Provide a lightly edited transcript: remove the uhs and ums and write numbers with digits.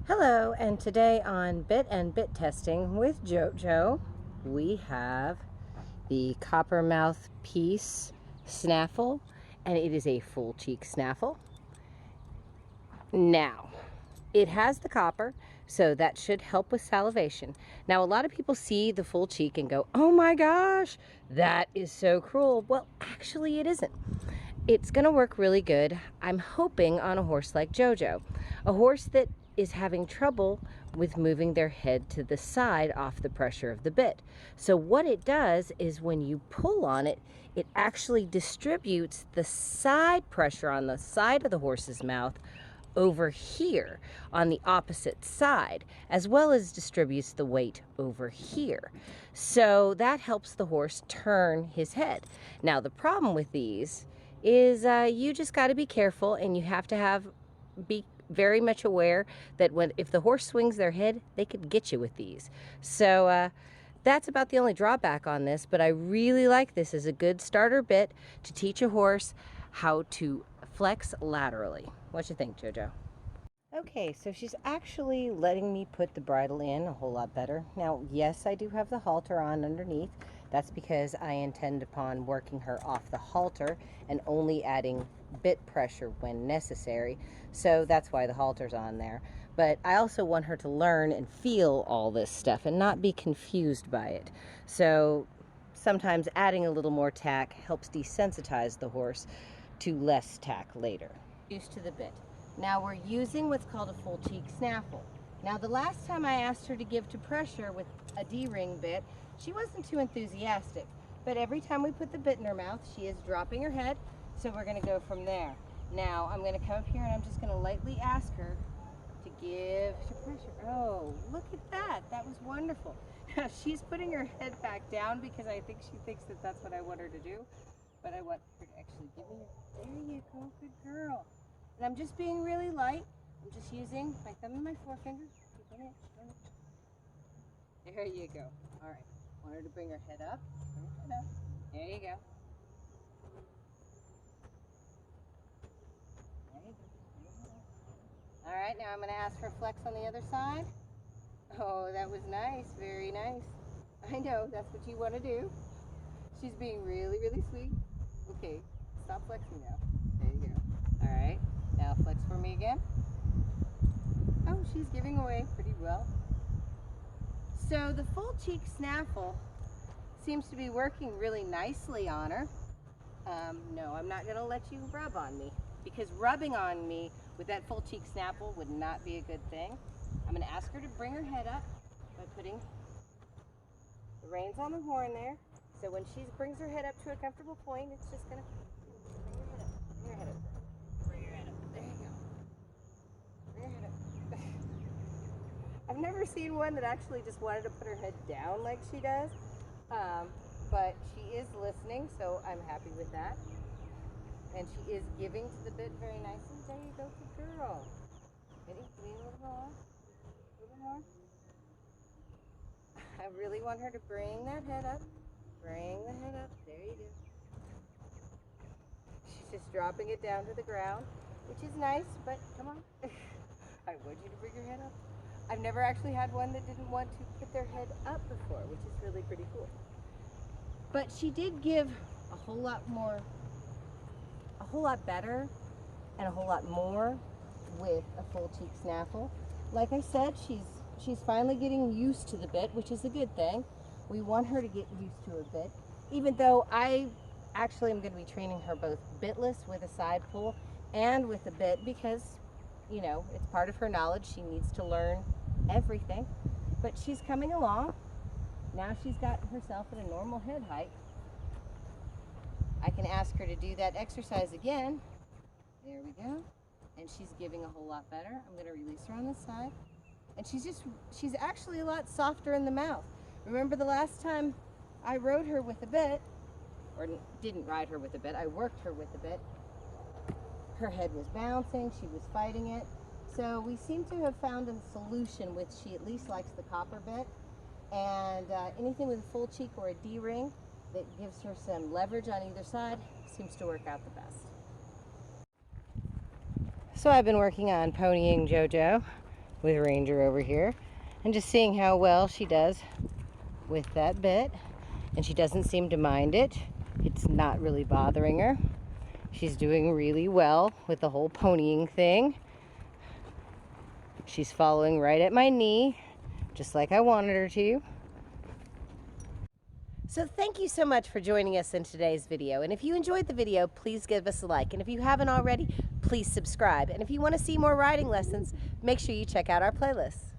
Hello, and today on Bit and Bit Testing with JoJo, we have the copper mouthpiece Snaffle, and it is a full cheek snaffle. Now, it has the copper, so that should help with salivation. Now, a lot of people see the full cheek and go, oh my gosh, that is so cruel. Well, actually it isn't. It's gonna work really good, I'm hoping, on a horse like JoJo, a horse that is having trouble with moving their head to the side off the pressure of the bit. So what it does is when you pull on it, it actually distributes the side pressure on the side of the horse's mouth over here on the opposite side, as well as distributes the weight over here. So that helps the horse turn his head. Now the problem with these is you just got to be careful, and you have to be very much aware that if the horse swings their head, they could get you with these. So that's about the only drawback on this, but I really like this as a good starter bit to teach a horse how to flex laterally. What you think, JoJo? Okay, so she's actually letting me put the bridle in a whole lot better. Now, yes, I do have the halter on underneath. That's because I intend upon working her off the halter and only adding bit pressure when necessary. So that's why the halter's on there. But I also want her to learn and feel all this stuff and not be confused by it. So sometimes adding a little more tack helps desensitize the horse to less tack later. Used to the bit. Now we're using what's called a full cheek snaffle. Now the last time I asked her to give to pressure with a D-ring bit, she wasn't too enthusiastic. But every time we put the bit in her mouth, she is dropping her head, so we're gonna go from there. Now I'm gonna come up here and I'm just gonna lightly ask her to give to pressure. Oh, look at that, that was wonderful. Now she's putting her head back down because I think she thinks that that's what I want her to do. But I want her to actually give me her, there you go, good girl. And I'm just being really light. I'm just using my thumb and my forefinger. There you go. All right. Want her to bring her head up. Bring her head up. There you go. There you go. All right. Now I'm going to ask for flex on the other side. Oh, that was nice. Very nice. I know. That's what you want to do. She's being really, really sweet. Okay. Stop flexing now. There you go. All right. Now flex for me again. Oh, she's giving away pretty well. So the full cheek snaffle seems to be working really nicely on her. No, I'm not gonna let you rub on me, because rubbing on me with that full cheek snaffle would not be a good thing. I'm gonna ask her to bring her head up by putting the reins on the horn there. So when she brings her head up to a comfortable point, it's just gonna bring your head up. Bring your head up. There you go. Bring your head up. I've never seen one that actually just wanted to put her head down like she does. But she is listening, so I'm happy with that. And she is giving to the bit very nicely. There you go, good girl. Ready? Give me a little more. A little more. I really want her to bring that head up. Bring the head up. There you go. She's just dropping it down to the ground, which is nice, but come on. I want you to bring your head up. I've never actually had one that didn't want to put their head up before, which is really pretty cool. But she did give a whole lot better and a whole lot more with a full cheek snaffle. Like I said, she's finally getting used to the bit, which is a good thing. We want her to get used to a bit, even though I actually am going to be training her both bitless with a side pull and with a bit, because, you know, it's part of her knowledge. She needs to learn everything. But she's coming along. Now she's got herself at a normal head height. I can ask her to do that exercise again. There we go. And she's giving a whole lot better. I'm going to release her on this side. And she's actually a lot softer in the mouth. Remember the last time I rode her with a bit, or didn't ride her with a bit, I worked her with a bit. Her head was bouncing, she was fighting it. So we seem to have found a solution which she at least likes the copper bit. And anything with a full cheek or a D-ring that gives her some leverage on either side seems to work out the best. So I've been working on ponying JoJo. with Ranger over here and just seeing how well she does with that bit. And she doesn't seem to mind it. It's not really bothering her. She's doing really well with the whole ponying thing. She's following right at my knee, just like I wanted her to. So thank you so much for joining us in today's video. And if you enjoyed the video, please give us a like. And if you haven't already, please subscribe. And if you want to see more riding lessons, make sure you check out our playlists.